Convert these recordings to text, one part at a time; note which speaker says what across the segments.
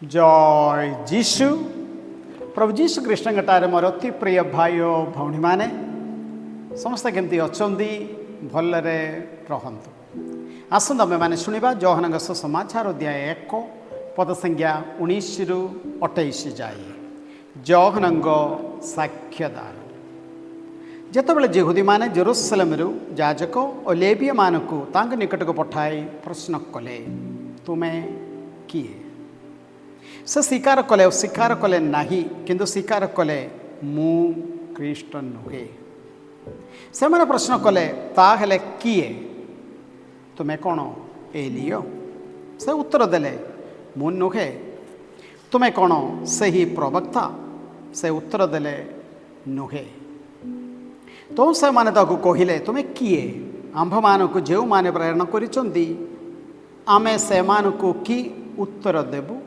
Speaker 1: जय जीशु प्रभु जीशु कृष्ण मोर अति प्रिय भाई और भौणी माने समस्त केमती अच्छी भलरे रहतु। आसत आम मैंने शुणा योहान सुसमाचार अध्याय 1 पद संख्या 19 रु 28 जाए। योहान साक्ष्यदान जितेबाला यहूदी माने जेरूसलेम याजक और लेवीय मानक निकट को पठाई प्रश्न कले तुम्हें किए से स्वीकार कले नाही किंतु स्वीकार कले मु ख्रीष्ट नुहे। से मैंने प्रश्न कले ताहेले किए तुम्हें कौन एलियो से उत्तर देले मु नुहे। तुम्हें कौन से ही प्रवक्ता से उत्तर देले नुहे। तो से माने ताकू कहिले तुम्हें किए आंभ मानक जो माने प्रेरणा करिसंती आमे से मानक की उत्तर देबु।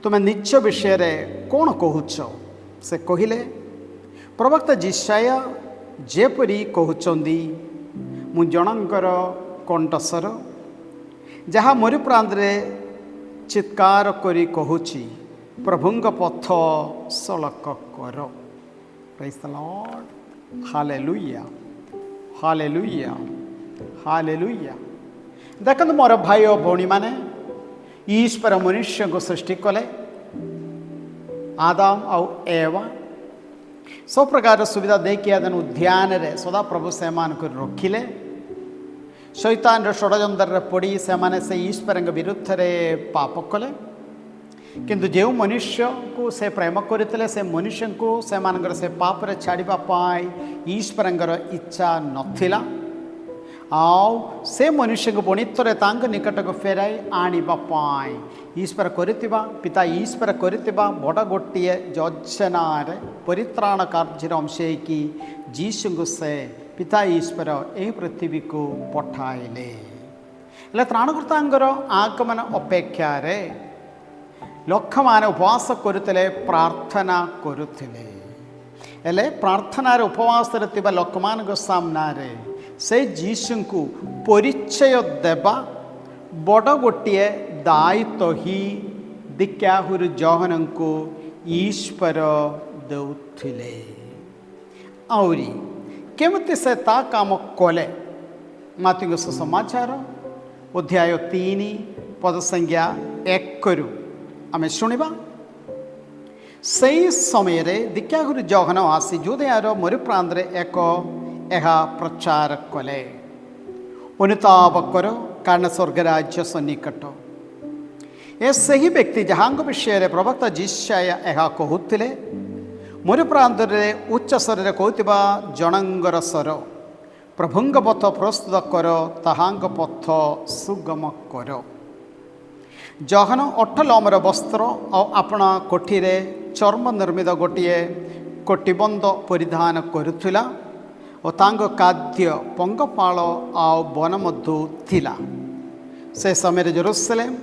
Speaker 1: तुम्हें निज विषय रे कौन कहूच से कहिले प्रवक्ता जिशाया जेपरी कहउचंदी मु जनकर कंठस्वर जहाँ मोरि प्रांतरे चित्कार करी कहूची प्रभुंग पथ सड़क कर। Praise the Lord. Hallelujah hallelujah hallelujah. देखते मोर भाई और भौणी माने ईश्वर मनुष्य को सृष्टि कले आदाम और एवा सब प्रकार सुविधा देखिए अदन उद्यान रे सदा प्रभु से रखिले। शैतान षड़यंत्र पड़ी से ईश्वर विरुद्ध रे पाप कले किंतु जो मनुष्य को से प्रेम करते से मनुष्य को से पाप रे छाड़िबा पाई ईश्वर इच्छा नथिला आउ से मनुष्य को पुणित्व तांग निकट को फेराई आनिबा पाई ईश्वर करितिबा पिता ईश्वर करितिबा बड़ गोटे योजनार परित्राण कार्य अंश की जीशु से पिता ईश्वर यही पृथ्वी को पठाइले। त्राणकर्तांगर आगमन अपेक्षा रे लक्ष मान उपवास करुले प्रार्थना करुले हेले प्रार्थनार उपवास लक्ष मान सामने से जीशु को परिचय देवा बड़ गोटे दायित्व ही दीक्षाहुर योहान को ईश्वर देउथिले। आउरी केमती से ता काम कले मातीय सुसमाचार अध्याय 3 पद संख्या 1 रु आमे शुणिबा। सही समय रे दीक्षाहुर योहान आसी जुदेयार मोरि प्रांतरे एक प्रचार कले अनुताप कर कारण स्वर्गराज्य सन्निकट। ए सही व्यक्ति जहाँ विषय प्रवक्ता जिशाया यह कहते मोरि प्रांतरे उच्च स्वर कहूबा जनंगर स्वर प्रभुंग पथ प्रस्तुत कर ताहांग पथ सुगम कर। योहान अठलमर वस्त्र और अपना कोठी रे चर्म निर्मित गोटे कोटिबंद परिधान करुथिला और तांग खाद्य पंगपाल आउ वन मधु थिला। से समय जेरूसलेम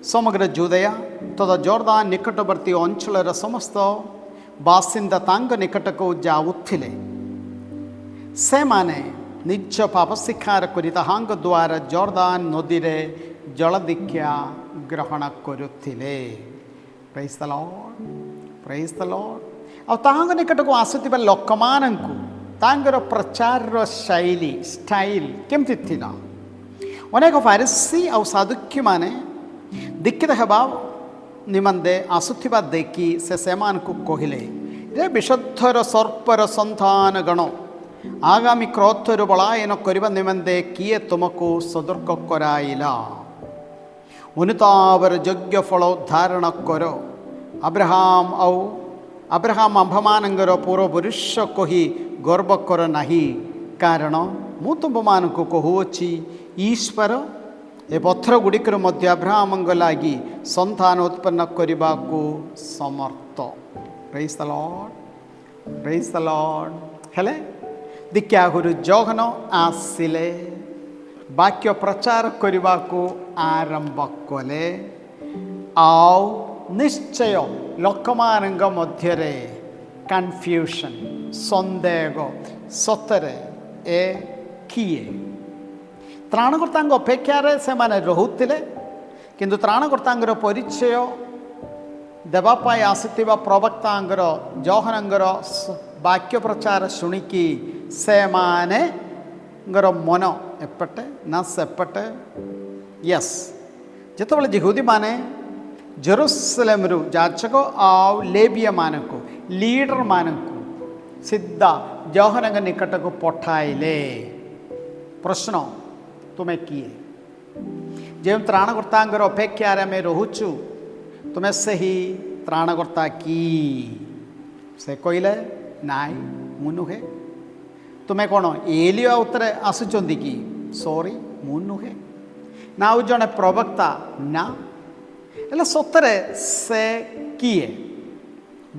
Speaker 1: समग्र जुदेया तथा जॉर्दान निकटवर्ती अंचल समस्त बासिंदा तांग निकट को जाऊथिले। से माने निज पाप स्वीकार करि ताहांग द्वारा जॉर्दान नदी रे जल दीक्षा ग्रहण करुथिले। Praise the lord praise the lord. और ताहांग निकट को आसुथिबा लोकमानंकु तांगर प्रचार शैली स्टाइल केमती थिला। अनेक फारिसी और साधुक्य माने दीक्षित हेबा निमंदे आसुथिबा देखी से को कहिले रे विशुद्धर सर्पर संतान गण आगामी क्रोधर बलायन करबा निमंदे किए तुमको सतर्क कराइला। अनुतापर योग्य फल धारण कर। अब्राहम आंभमानंगर पूर्वपुरुष कही गर्व कर नाही कारण मु तुम को कहूची ईश्वर ए पत्थर गुड़िकर मध्य अब्राहम लगी संतान उत्पन्न करने को समर्थ। Praise the lord praise the lord. हेले दीक्षाहुर योहान आसिले वाक्य प्रचार करने को आरंभ कले आउ निश्चय लोकमानंग मध्य रे कन्फ्यूजन संदेह सतरे ए किए त्राणकर्ता अपेक्षा से माने रहुतिले किंतु त्राणकर्ता परिचय ଦେବା ପାଇଁ ଆସିଥିବା ପ୍ରବକ୍ତାଙ୍କର ଯୋହନଙ୍କର ବାକ୍ୟ ପ୍ରଚାର ଶୁଣିକି ସେମାନଙ୍କର ମନ ଏପଟେ ନା ସେପଟେ। ୟେସ୍, ଯେତେବେଳେ ଯିହୁଦୀମାନେ ଜେରୁସାଲେମରୁ ଯାଜକ ଆଉ ଲେବିୟମାନଙ୍କୁ ଲିଡରମାନଙ୍କୁ ସିଧା ଯୋହନଙ୍କ ନିକଟକୁ ପଠାଇଲେ। ପ୍ରଶ୍ନ, ତୁମେ କିଏ? ଯେଉଁ ତ୍ରାଣକର୍ତ୍ତାଙ୍କର ଅପେକ୍ଷାରେ ଆମେ ରହୁଛୁ, ତୁମେ ସେହି ତ୍ରାଣକର୍ତ୍ତା କି? ସେ କହିଲେ, ନାଇଁ ମୁଁ ନୁହେଁ। ତୁମେ କ'ଣ ଏଲିୟା ଉତ୍ତରେ ଆସୁଛନ୍ତି କି? ସରି, ମୁଁ ନୁହେଁ। ନା ଆଉ ଜଣେ ପ୍ରବକ୍ତା? ନା। ହେଲେ ସତରେ ସେ କିଏ?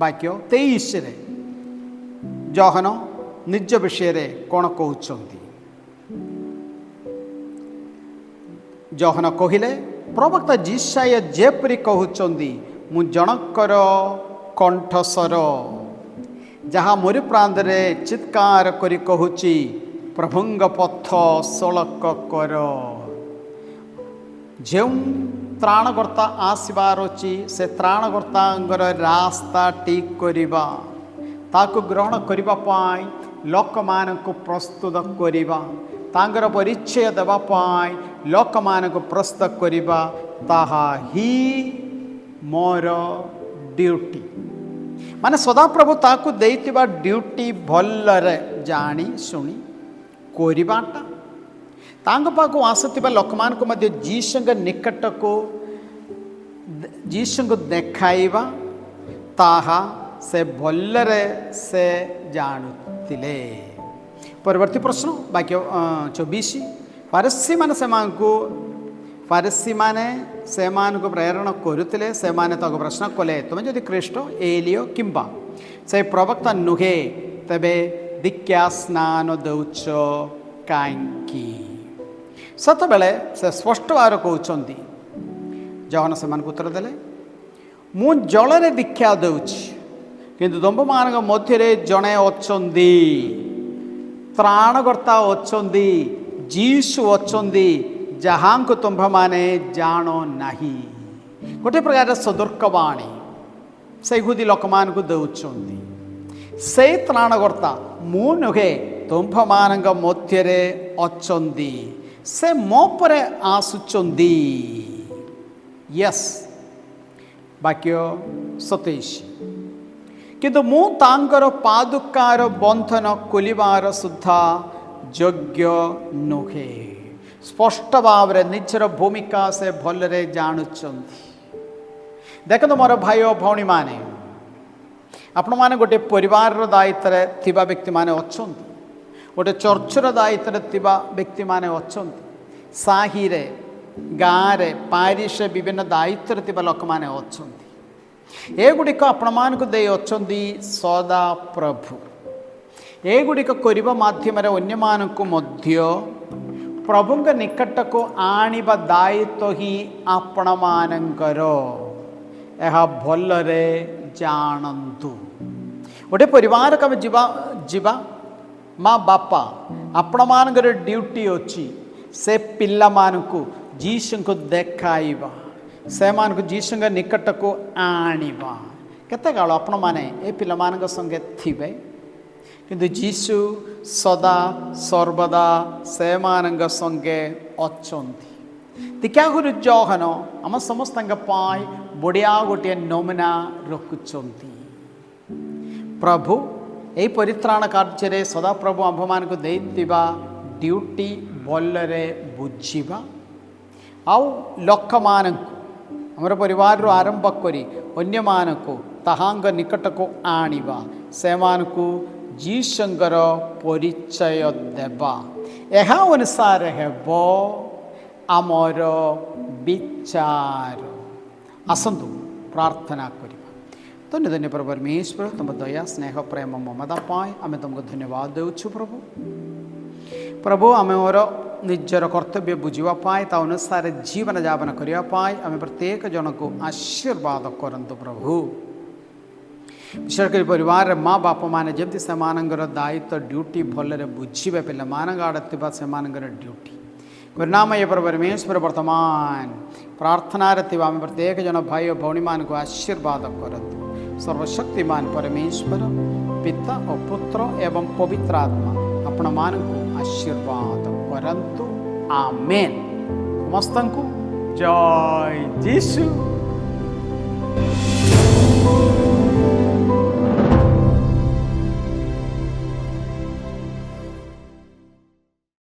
Speaker 1: ବାକ୍ୟ 23ରେ ଯୋହନ ନିଜ ବିଷୟରେ କ'ଣ କହୁଛନ୍ତି? ଯୋହନ କହିଲେ, ପ୍ରବକ୍ତା ଯିଶାୟା ଯେପରି କହୁଛନ୍ତି, ମୁଁ ଜଣଙ୍କର କଣ୍ଠସ୍ୱର ଯାହା ମରୁପ୍ରାନ୍ତରେ ଚିତ୍କାର କରି କହୁଛି, ପ୍ରଭୁଙ୍କ ପଥ ସଳଖ କର। ଯେଉଁ ତ୍ରାଣକର୍ତ୍ତା ଆସିବାର ଅଛି, ସେ ତ୍ରାଣକର୍ତ୍ତାଙ୍କର ରାସ୍ତା ଠିକ୍ କରିବା, ତାକୁ ଗ୍ରହଣ କରିବା ପାଇଁ ଲୋକମାନଙ୍କୁ ପ୍ରସ୍ତୁତ କରିବା, ତାଙ୍କର ପରିଚୟ ଦେବା ପାଇଁ ଲୋକମାନଙ୍କୁ ପ୍ରସ୍ତୁତ କରିବା, ତାହା ହିଁ ମୋର ଡ୍ୟୁଟି। ମାନେ ସଦାପ୍ରଭୁ ତାକୁ ଦେଇଥିବା ଡ୍ୟୁଟି ଭଲରେ ଜାଣି ଶୁଣି କରିବାଟା, ତାଙ୍କ ପାଖକୁ ଆସୁଥିବା ଲୋକମାନଙ୍କୁ ମଧ୍ୟ ଯୀଶୁଙ୍କ ନିକଟକୁ ଯୀଶୁଙ୍କୁ ଦେଖାଇବା, ତାହା ସେ ଭଲରେ ସେ ଜାଣୁଥିଲେ। ପରବର୍ତ୍ତୀ ପ୍ରଶ୍ନ, ବାକ୍ୟ 24। ଫାରିସୀମାନେ ସେମାନଙ୍କୁ ପ୍ରେରଣ କରୁଥିଲେ। ସେମାନେ ତାକୁ ପ୍ରଶ୍ନ କଲେ, ତୁମେ ଯଦି ଖ୍ରୀଷ୍ଟ, ଏଲିୟ କିମ୍ବା ସେ ପ୍ରବକ୍ତା ନୁହେଁ, ତେବେ ଦୀକ୍ଷା ସ୍ନାନ ଦେଉଛ କାହିଁକି? ସେତେବେଳେ ସେ ସ୍ପଷ୍ଟ ଭାବରେ କହୁଛନ୍ତି। ଯୋହନ ସେମାନଙ୍କୁ ଉତ୍ତର ଦେଲେ, ମୁଁ ଜଳରେ ଦୀକ୍ଷା ଦେଉଛି, କିନ୍ତୁ ତୁମମାନଙ୍କ ମଧ୍ୟରେ ଜଣେ ଅଛନ୍ତି, ତ୍ରାଣକର୍ତ୍ତା ଅଛନ୍ତି, ଯୀଶୁ ଅଛନ୍ତି, ଯାହାଙ୍କୁ ତୁମ୍ଭମାନେ ଜାଣ ନାହିଁ। ଗୋଟିଏ ପ୍ରକାର ସତର୍କବାଣୀ ସେ ଯହୂଦୀ ଲୋକମାନଙ୍କୁ ଦେଉଛନ୍ତି। ସେଇ ତ୍ରାଣକର୍ତ୍ତା ମୁଁ ନୁହେଁ, ତୁମ୍ଭମାନଙ୍କ ମଧ୍ୟରେ ଅଛନ୍ତି, ସେ ମୋ ପରେ ଆସୁଛନ୍ତି। ୟେସ୍, ବାକ୍ୟ 27। କିନ୍ତୁ ମୁଁ ତାଙ୍କର ପାଦୁକାର ବନ୍ଧନ ଖୋଲିବାର ସୁଦ୍ଧା ଯୋଗ୍ୟ ନୁହେଁ। ସ୍ପଷ୍ଟ ଭାବରେ ନିଜର ଭୂମିକା ସେ ଭଲରେ ଜାଣୁଛନ୍ତି। ଦେଖନ୍ତୁ ମୋର ଭାଇ ଓ ଭଉଣୀମାନେ, ଆପଣମାନେ ଗୋଟିଏ ପରିବାରର ଦାୟିତ୍ୱରେ ଥିବା ବ୍ୟକ୍ତିମାନେ ଅଛନ୍ତି, ଗୋଟିଏ ଚର୍ଚ୍ଚର ଦାୟିତ୍ୱରେ ଥିବା ବ୍ୟକ୍ତିମାନେ ଅଛନ୍ତି, ସାହିରେ, ଗାଁରେ, ପାରିସରେ ବିଭିନ୍ନ ଦାୟିତ୍ୱରେ ଥିବା ଲୋକମାନେ ଅଛନ୍ତି। ଏଗୁଡ଼ିକ ଆପଣମାନଙ୍କୁ ଦେଇ ଅଛନ୍ତି ସଦାପ୍ରଭୁ। ଏଗୁଡ଼ିକ କରିବା ମାଧ୍ୟମରେ ଅନ୍ୟମାନଙ୍କୁ ମଧ୍ୟ ପ୍ରଭୁଙ୍କ ନିକଟକୁ ଆଣିବା ଦାୟିତ୍ୱ ହିଁ ଆପଣମାନଙ୍କର। ଏହା ଭଲରେ ଜାଣନ୍ତୁ। ଗୋଟିଏ ପରିବାରକୁ ଆମେ ଯିବା ମା ବାପା, ଆପଣମାନଙ୍କର ଡ୍ୟୁଟି ଅଛି ସେ ପିଲାମାନଙ୍କୁ ଯୀଶୁଙ୍କୁ ଦେଖାଇବା, ସେମାନଙ୍କୁ ଯୀଶୁଙ୍କ ନିକଟକୁ ଆଣିବା। କେତେ କାଳ ଆପଣମାନେ ଏ ପିଲାମାନଙ୍କ ସଙ୍ଗେ ଥିବେ, କିନ୍ତୁ ଯୀଶୁ ସଦା ସର୍ବଦା ସେମାନଙ୍କ ସଙ୍ଗେ ଅଛନ୍ତି। ଦୀକ୍ଷାଗୁରୁ ଯୋହନ ଆମ ସମସ୍ତଙ୍କ ପାଇଁ ବଢ଼ିଆ ଗୋଟିଏ ନମୁନା ରଖୁଛନ୍ତି। ପ୍ରଭୁ ଏହି ପରିତ୍ରାଣ କାର୍ଯ୍ୟରେ ସଦାପ୍ରଭୁ ଆମ୍ଭମାନଙ୍କୁ ଦେଇଥିବା ଡ୍ୟୁଟି ଭଲରେ ବୁଝିବା, ଆଉ ଲୋକମାନଙ୍କୁ ଆମର ପରିବାରରୁ ଆରମ୍ଭ କରି ଅନ୍ୟମାନଙ୍କୁ ତାହାଙ୍କ ନିକଟକୁ ଆଣିବା, ସେମାନଙ୍କୁ ଯୀଶୁଙ୍କର ପରିଚୟ ଦେବା। ଏହା ଅନୁସାରେ ହେବ ଆମର ବିଚାର। ଆସନ୍ତୁ ପ୍ରାର୍ଥନା କରିବା। ଧନ୍ୟ ପ୍ରଭୁ ପରମେଶ୍ୱର, ତୁମ ଦୟା ସ୍ନେହ ପ୍ରେମ ମମତା ପାଇଁ ଆମେ ତୁମକୁ ଧନ୍ୟବାଦ ଦେଉଛୁ। ପ୍ରଭୁ ଆମେ ମୋର ନିଜର କର୍ତ୍ତବ୍ୟ ବୁଝିବା ପାଇଁ, ତା ଅନୁସାରେ ଜୀବନ ଯାପନ କରିବା ପାଇଁ ଆମେ ପ୍ରତ୍ୟେକ ଜଣକୁ ଆଶୀର୍ବାଦ କରନ୍ତୁ। ପ୍ରଭୁ ବିଶେଷ କରି ପରିବାରରେ ମା ବାପା ମାନେ ଯେମିତି ସେମାନଙ୍କର ଦାୟିତ୍ୱ ଡ୍ୟୁଟି ଭଲରେ ବୁଝିବେ, ପିଲାମାନଙ୍କ ଆଡ଼େ ଥିବା ସେମାନଙ୍କର ଡ୍ୟୁଟି करुणामय प्रभु परमेश्वर वर्तमान प्रार्थना आम प्रत्येक जन भाई और भौणी मान को आशीर्वाद करतु। सर्वशक्तिमान परमेश्वर पिता और पुत्र एवं पवित्र आत्मा आपण मान को आशीर्वाद करतु। आमेन। समस्त को जय यीशु।